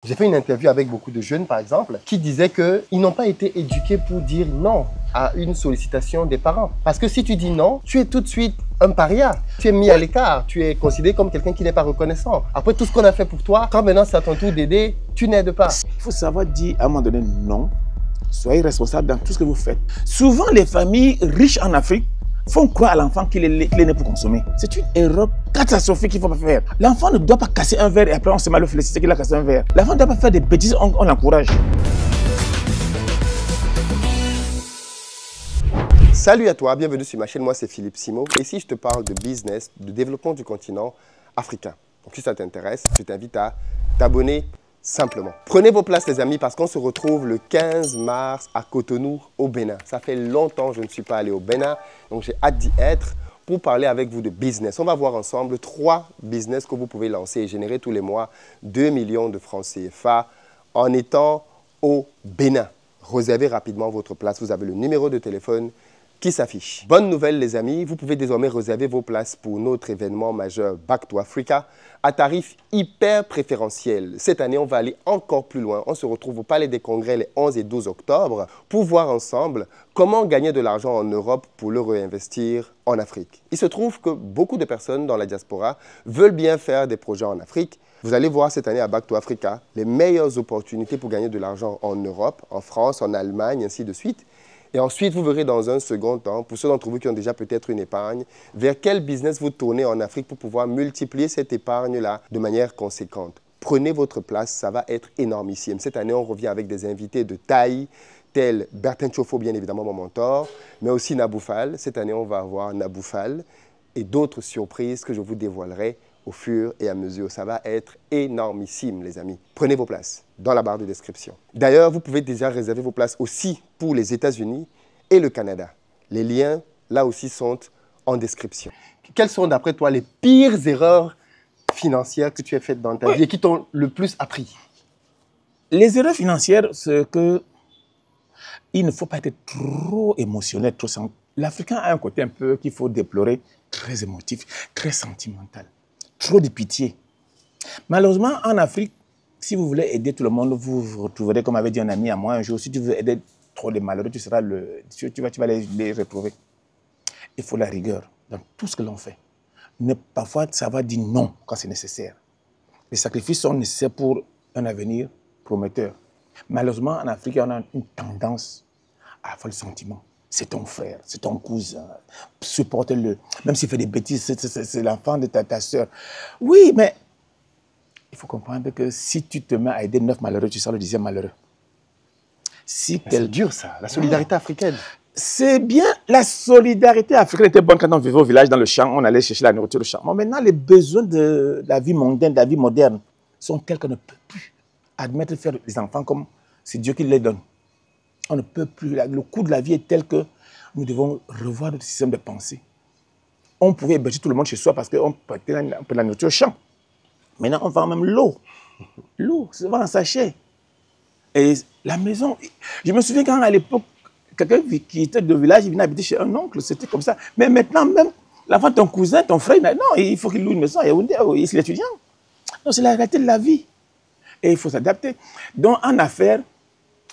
J'ai fait une interview avec beaucoup de jeunes, par exemple, qui disaient qu'ils n'ont pas été éduqués pour dire non à une sollicitation des parents. Parce que si tu dis non, tu es tout de suite un paria. Tu es mis à l'écart. Tu es considéré comme quelqu'un qui n'est pas reconnaissant. Après tout ce qu'on a fait pour toi, quand maintenant c'est à ton tour d'aider, tu n'aides pas. Il faut savoir dire à un moment donné non. Soyez responsable dans tout ce que vous faites. Souvent, les familles riches en Afrique font croire à l'enfant qu'il est né pour consommer. C'est une erreur catastrophique qu'il ne faut pas faire. L'enfant ne doit pas casser un verre et après on se met à le féliciter qu'il a cassé un verre. L'enfant ne doit pas faire des bêtises, on l'encourage. Salut à toi, bienvenue sur ma chaîne, moi c'est Philippe Simo. Et ici je te parle de business, de développement du continent africain. Donc si ça t'intéresse, je t'invite à t'abonner simplement. Prenez vos places les amis parce qu'on se retrouve le 15 mars à Cotonou au Bénin. Ça fait longtemps que je ne suis pas allé au Bénin, donc j'ai hâte d'y être pour parler avec vous de business. On va voir ensemble 3 business que vous pouvez lancer et générer tous les mois 2 millions de francs CFA en étant au Bénin. Réservez rapidement votre place, vous avez le numéro de téléphone qui s'affiche. Bonne nouvelle les amis, vous pouvez désormais réserver vos places pour notre événement majeur Back to Africa à tarif hyper préférentiel. Cette année, on va aller encore plus loin. On se retrouve au Palais des Congrès les 11 et 12 octobre pour voir ensemble comment gagner de l'argent en Europe pour le réinvestir en Afrique. Il se trouve que beaucoup de personnes dans la diaspora veulent bien faire des projets en Afrique. Vous allez voir cette année à Back to Africa les meilleures opportunités pour gagner de l'argent en Europe, en France, en Allemagne, ainsi de suite. Et ensuite, vous verrez dans un second temps, pour ceux d'entre vous qui ont déjà peut-être une épargne, vers quel business vous tournez en Afrique pour pouvoir multiplier cette épargne-là de manière conséquente. Prenez votre place, ça va être énormissime. Cette année, on revient avec des invités de taille, tels Bertin Chofo, bien évidemment mon mentor, mais aussi Nabou Fall. Cette année, on va avoir Nabou Fall et d'autres surprises que je vous dévoilerai au fur et à mesure. Ça va être énormissime, les amis. Prenez vos places dans la barre de description. D'ailleurs, vous pouvez déjà réserver vos places aussi pour les États-Unis et le Canada. Les liens, là aussi, sont en description. Quelles sont, d'après toi, les pires erreurs financières que tu as faites dans ta vie et qui t'ont le plus appris? Les erreurs financières, c'est que il ne faut pas être trop émotionnel, trop sentimental. L'Africain a un côté un peu qu'il faut déplorer, très émotif, très sentimental. Trop de pitié. Malheureusement, en Afrique, si vous voulez aider tout le monde, vous vous retrouverez, comme avait dit un ami à moi un jour, si tu veux aider trop les malheureux, tu vas les retrouver. Il faut la rigueur dans tout ce que l'on fait. Parfois, ça va dire non quand c'est nécessaire. Les sacrifices sont nécessaires pour un avenir prometteur. Malheureusement, en Afrique, on a une tendance à avoir le sentiment. C'est ton frère, c'est ton cousin, supporte-le. Même s'il fait des bêtises, c'est l'enfant de ta soeur. Oui, mais il faut comprendre que si tu te mets à aider 9 malheureux, tu seras le 10e malheureux. C'est dur ça, la solidarité africaine. C'est bien, la solidarité africaine était bonne quand on vivait au village dans le champ, on allait chercher la nourriture au champ. Mais maintenant, les besoins de la vie mondaine, de la vie moderne, sont tels qu'on ne peut plus admettre de faire les enfants comme c'est Dieu qui les donne. On ne peut plus. Le coût de la vie est tel que nous devons revoir notre système de pensée. On pouvait héberger tout le monde chez soi parce qu'on peut la nourriture au champ. Maintenant, on vend même l'eau. L'eau, c'est souvent en sachet. Et la maison, je me souviens quand à l'époque, quelqu'un qui était de village, il venait habiter chez un oncle, c'était comme ça. Mais maintenant, même l'enfant, ton cousin, ton frère, non, il faut qu'il loue une maison à Yaoundé, il est étudiant. Non, c'est la réalité de la vie. Et il faut s'adapter. Donc, en affaires,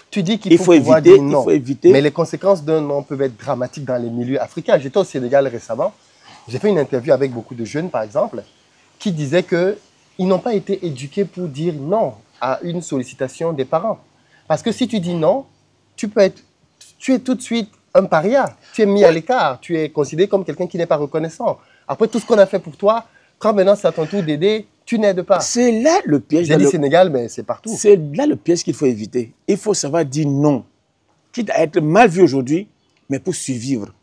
tu dis qu'il faut éviter, il faut éviter. Mais les conséquences d'un non peuvent être dramatiques dans les milieux africains. J'étais au Sénégal récemment. J'ai fait une interview avec beaucoup de jeunes, par exemple, qui disaient qu'ils n'ont pas été éduqués pour dire non à une sollicitation des parents. Parce que si tu dis non, tu es tout de suite un paria. Tu es mis à l'écart. Tu es considéré comme quelqu'un qui n'est pas reconnaissant. Après tout ce qu'on a fait pour toi, quand maintenant c'est à ton tour d'aider, tu n'aides pas. C'est là le piège. J'ai dit Sénégal, mais c'est partout. C'est là le piège qu'il faut éviter. Il faut savoir dire non. Quitte à être mal vu aujourd'hui, mais pour survivre.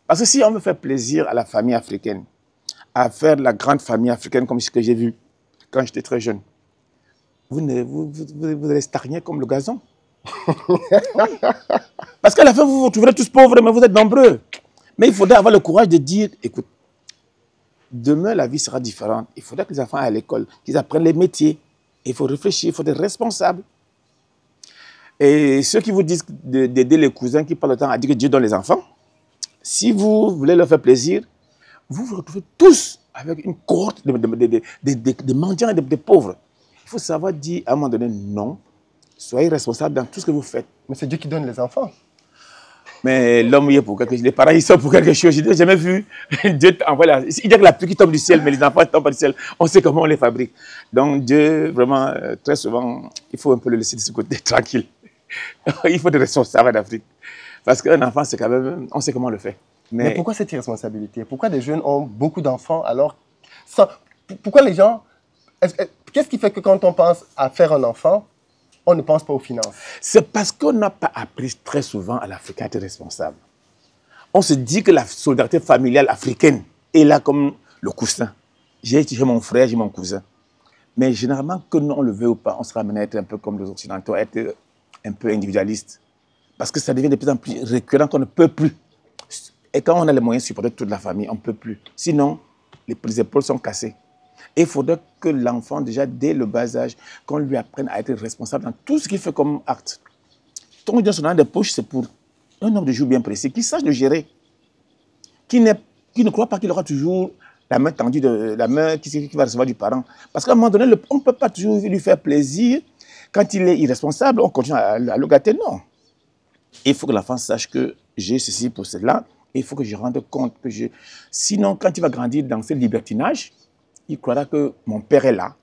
Parce que si on veut faire plaisir à la famille africaine, à faire la grande famille africaine comme ce que j'ai vu quand j'étais très jeune, vous allez stagner comme le gazon. Parce qu'à la fin, vous vous retrouverez tous pauvres, mais vous êtes nombreux. Mais il faudrait avoir le courage de dire, écoute, demain, la vie sera différente. Il faudra que les enfants aillent à l'école, qu'ils apprennent les métiers. Il faut réfléchir, il faut être responsable. Et ceux qui vous disent d'aider les cousins qui parlent le temps à dire que Dieu donne les enfants, si vous voulez leur faire plaisir, vous vous retrouvez tous avec une cohorte de mendiants et de pauvres. faut savoir dire à un moment donné non. Soyez responsable dans tout ce que vous faites. Mais c'est Dieu qui donne les enfants. Mais l'homme, il est pour quelque chose. Les parents, ils sont pour quelque chose. Je n'ai jamais vu Dieu envoie il dit que la pluie qui tombe du ciel, mais les enfants ne tombent pas du ciel. On sait comment on les fabrique. Donc Dieu, vraiment, très souvent, il faut un peu le laisser de ce côté tranquille. Il faut des responsables en Afrique. Parce qu'un enfant, c'est quand même, on sait comment on le fait. Mais pourquoi cette irresponsabilité? Pourquoi des jeunes ont beaucoup d'enfants alors... Pourquoi les gens... Qu'est-ce qui fait que quand on pense à faire un enfant, on ne pense pas aux finances? C'est parce qu'on n'a pas appris très souvent à l'Africain à être responsable. On se dit que la solidarité familiale africaine est là comme le coussin. J'ai mon frère, j'ai mon cousin. Mais généralement, que nous on le veut ou pas, on sera amené à être un peu comme les Occidentaux, à être un peu individualiste. Parce que ça devient de plus en plus récurrent qu'on ne peut plus. Et quand on a les moyens de supporter toute la famille, on ne peut plus. Sinon, les épaules sont cassées. Et il faudrait que l'enfant, déjà dès le bas âge, qu'on lui apprenne à être responsable dans tout ce qu'il fait comme acte. Ton lui donne son argent de poche, c'est pour un nombre de jours bien précis, qui sache le gérer, qui ne croit pas qu'il aura toujours la main tendue, la main qui va recevoir du parent. Parce qu'à un moment donné, on ne peut pas toujours lui faire plaisir. Quand il est irresponsable, on continue à le gâter. Non. Il faut que l'enfant sache que j'ai ceci pour cela. Il faut que je rende compte que je... Sinon, quand il va grandir dans ce libertinage, il croira que mon père est là.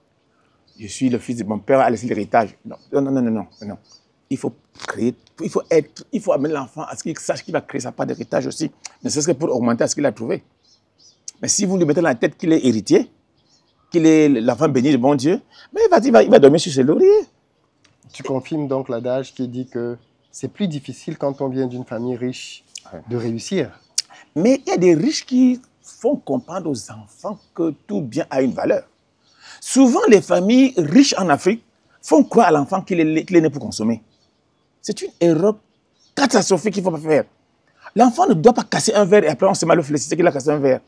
Je suis le fils de mon père, a laissé l'héritage. Non, non, non, non, non, non. Il faut créer, il faut amener l'enfant à ce qu'il sache qu'il va créer sa part d'héritage aussi. Ne serait-ce que pour augmenter à ce qu'il a trouvé. Mais si vous lui mettez dans la tête qu'il est héritier, qu'il est l'enfant béni de bon Dieu, mais il va dormir sur ses lauriers. Tu confirmes donc l'adage qui dit que c'est plus difficile quand on vient d'une famille riche de réussir. Mais il y a des riches qui font comprendre aux enfants que tout bien a une valeur. Souvent, les familles riches en Afrique font croire à l'enfant qu'il est né pour consommer. C'est une erreur catastrophique qu'il ne faut pas faire. L'enfant ne doit pas casser un verre et après on se mal le féliciter qu'il a cassé un verre.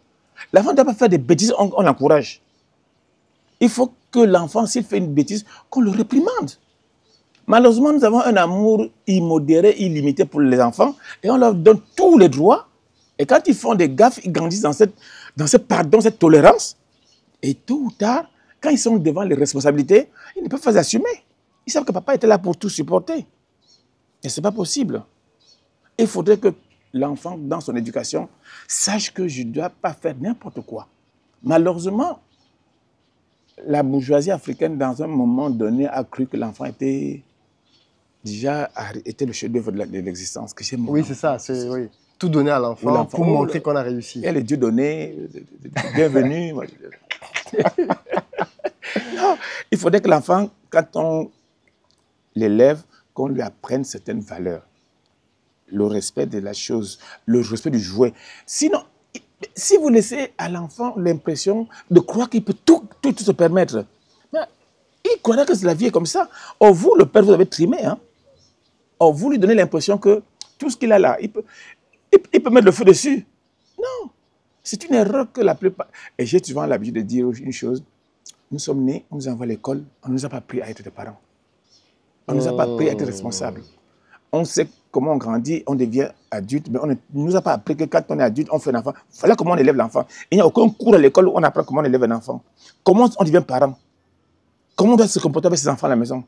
L'enfant ne doit pas faire des bêtises, on l'encourage. Il faut que l'enfant, s'il fait une bêtise, qu'on le réprimande. Malheureusement, nous avons un amour immodéré, illimité pour les enfants et on leur donne tous les droits. Et quand ils font des gaffes, ils grandissent dans ce pardon, cette tolérance. Et tôt ou tard, quand ils sont devant les responsabilités, ils ne peuvent pas assumer. Ils savent que papa était là pour tout supporter. Et ce n'est pas possible. Il faudrait que l'enfant, dans son éducation, sache que je ne dois pas faire n'importe quoi. Malheureusement, la bourgeoisie africaine, dans un moment donné, a cru que l'enfant était le chef-d'œuvre de l'existence. Oui, c'est ça. Oui. Tout donner à l'enfant pour montrer qu'on a réussi. Et les dieux donnés, bienvenue. Non, il faudrait que l'enfant, quand on l'élève, qu'on lui apprenne certaines valeurs. Le respect de la chose, le respect du jouet. Sinon, si vous laissez à l'enfant l'impression de croire qu'il peut tout se permettre, il croira que la vie est comme ça. Or, vous, le père, vous avez trimé. Hein? Or, vous lui donnez l'impression que tout ce qu'il a là, il peut mettre le feu dessus. Non. C'est une erreur que la plupart... Et j'ai souvent l'habitude de dire une chose. Nous sommes nés, on nous envoie à l'école, on ne nous a pas appris à être des parents. On ne nous a pas appris à être responsables. On sait comment on grandit, on devient adulte, mais on ne nous a pas appris que quand on est adulte, on fait un enfant. Voilà comment on élève l'enfant. Il n'y a aucun cours à l'école où on apprend comment on élève un enfant. Comment on devient parent. Comment on doit se comporter avec ses enfants à la maison.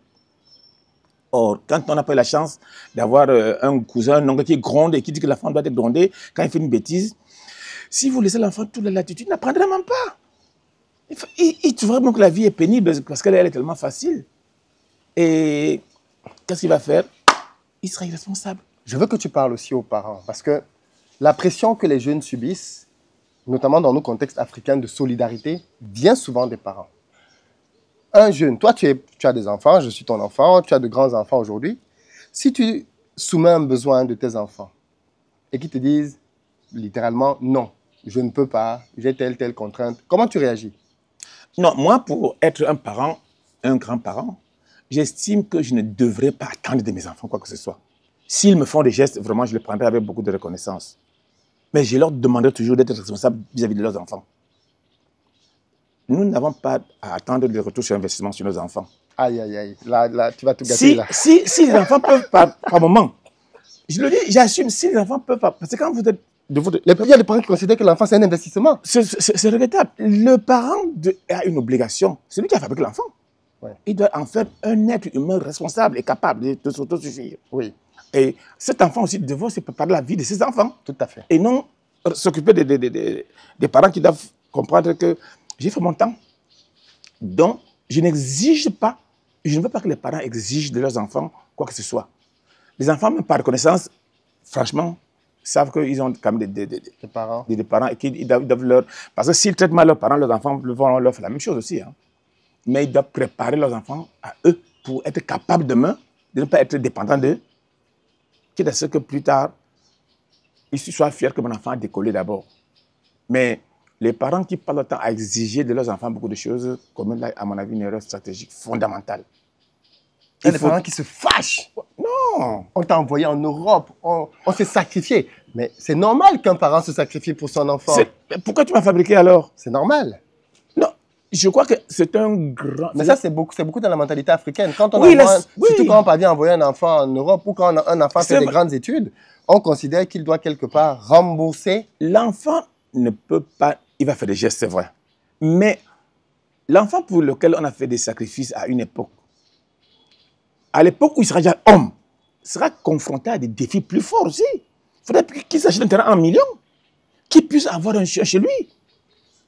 Or, quand on n'a pas eu la chance d'avoir un cousin, un oncle qui gronde et qui dit que l'enfant doit être grondé quand il fait une bêtise, si vous laissez l'enfant toute la latitude, il n'apprendra même pas. Il trouve vraiment que la vie est pénible parce qu'elle est tellement facile. Et qu'est-ce qu'il va faire? Il sera irresponsable. Je veux que tu parles aussi aux parents parce que la pression que les jeunes subissent, notamment dans nos contextes africains de solidarité, vient souvent des parents. Un jeune, toi tu as des enfants, je suis ton enfant, tu as de grands enfants aujourd'hui. Si tu soumets un besoin de tes enfants et qu'ils te disent littéralement non, je ne peux pas, j'ai telle contrainte, comment tu réagis? Non, moi pour être un parent, un grand-parent, j'estime que je ne devrais pas attendre de mes enfants quoi que ce soit. S'ils me font des gestes, vraiment, je les prendrai avec beaucoup de reconnaissance. Mais je leur demanderai toujours d'être responsables vis-à-vis de leurs enfants. Nous n'avons pas à attendre des retours sur investissement sur nos enfants. Aïe, aïe, aïe. Là, tu vas tout gâter. Si les enfants peuvent, par moment, je le dis, j'assume, si les enfants peuvent pas, parce que quand vous êtes... Il y a des parents qui considèrent que l'enfant, c'est un investissement. C'est regrettable. Le parent a une obligation. C'est lui qui a fabriqué l'enfant. Ouais. Il doit en faire un être humain responsable et capable de s'autosuffire. Oui, Et cet enfant aussi doit se préparer la vie de ses enfants. tout à fait. Et non s'occuper des parents qui doivent comprendre que j'ai fait mon temps. Donc, je n'exige pas, je ne veux pas que les parents exigent de leurs enfants quoi que ce soit. Les enfants, même par reconnaissance, franchement, savent qu'ils ont quand même Les parents. des parents et qu'ils doivent leur... Parce que s'ils traitent mal leurs parents, leurs enfants vont leur faire la même chose aussi. Hein. Mais ils doivent préparer leurs enfants à eux pour être capables demain de ne pas être dépendants d'eux. Quitte à ce que plus tard, ils soient fiers que mon enfant a décollé d'abord. Mais les parents qui passent le temps à exiger de leurs enfants beaucoup de choses, commettent là, à mon avis, une erreur stratégique fondamentale. Il y a des parents qui se fâchent. Non. On t'a envoyé en Europe, on s'est sacrifié. Mais c'est normal qu'un parent se sacrifie pour son enfant. Pourquoi tu m'as fabriqué alors? C'est normal. Non, je crois que c'est un grand... Mais ça, c'est beaucoup dans la mentalité africaine. Quand on Oui, surtout quand on parvient envoyer un enfant en Europe ou quand un enfant fait des grandes études, on considère qu'il doit quelque part rembourser. L'enfant ne peut pas... Il va faire des gestes, c'est vrai. Mais l'enfant pour lequel on a fait des sacrifices à une époque, à l'époque où il sera déjà homme, sera confronté à des défis plus forts aussi. Il faudrait qu'il s'achète un terrain en millions, qu'il puisse avoir un chien chez lui,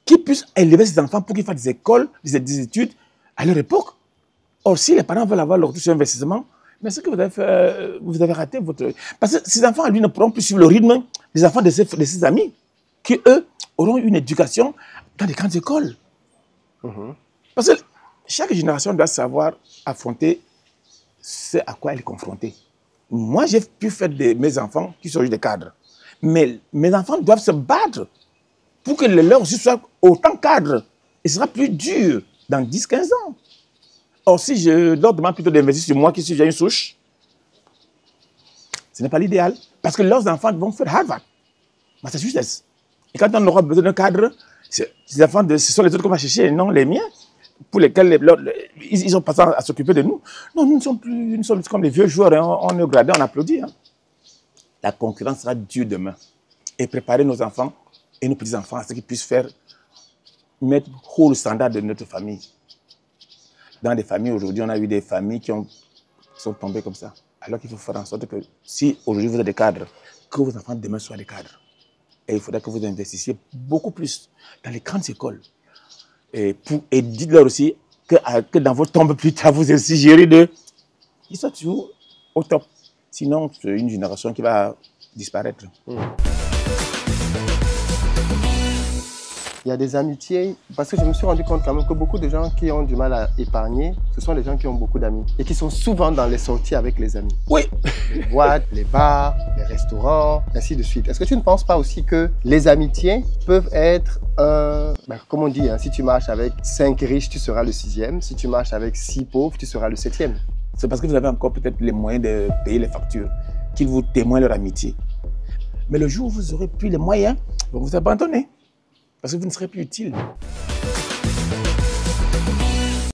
qu'il puisse élever ses enfants pour qu'ils fassent des écoles, des études à leur époque. Or, si les parents veulent avoir leur tout investissement, mais ce que vous avez fait, vous avez raté votre... Parce que ces enfants, lui, ne pourront plus suivre le rythme des enfants de ses amis, qui, eux, auront une éducation dans des grandes écoles. Parce que chaque génération doit savoir affronter ce à quoi elle est confrontée. Moi, j'ai pu faire mes enfants qui sont juste des cadres. Mais mes enfants doivent se battre pour que les leurs aussi soient autant cadres. Et ce sera plus dur dans 10-15 ans. Or, si je leur demande plutôt d'investir sur moi qui suis déjà une souche, ce n'est pas l'idéal. Parce que leurs enfants vont faire Harvard, Massachusetts. Et quand on aura besoin d'un cadre, ce sont les autres qu'on va chercher, non les miens, pour lesquels ils ont passé à s'occuper de nous. Non, nous ne sommes plus, nous sommes comme les vieux joueurs, hein, on est au gradin, on applaudit. Hein. La concurrence sera dure demain. Et préparer nos enfants et nos petits-enfants à ce qu'ils puissent mettre haut le standard de notre famille. Dans des familles, aujourd'hui, on a eu des familles qui sont tombées comme ça. Alors qu'il faut faire en sorte que, si aujourd'hui vous êtes des cadres, que vos enfants demain soient des cadres. Et il faudrait que vous investissiez beaucoup plus dans les grandes écoles. Et dites-leur aussi que dans votre tombe plus tard, vous exigerez qu'ils soient toujours au top. Sinon, c'est une génération qui va disparaître. Il y a des amitiés, parce que je me suis rendu compte quand même que beaucoup de gens qui ont du mal à épargner, ce sont les gens qui ont beaucoup d'amis et qui sont souvent dans les sorties avec les amis. Oui. Les boîtes, les bars, les restaurants, ainsi de suite. Est-ce que tu ne penses pas aussi que les amitiés peuvent être comme on dit, hein, si tu marches avec 5 riches, tu seras le 6e. Si tu marches avec 6 pauvres, tu seras le 7e. C'est parce que vous avez encore peut-être les moyens de payer les factures qu'ils vous témoignent leur amitié. Mais le jour où vous aurez plus les moyens, vous vous abandonnez. Parce que vous ne serez plus utile.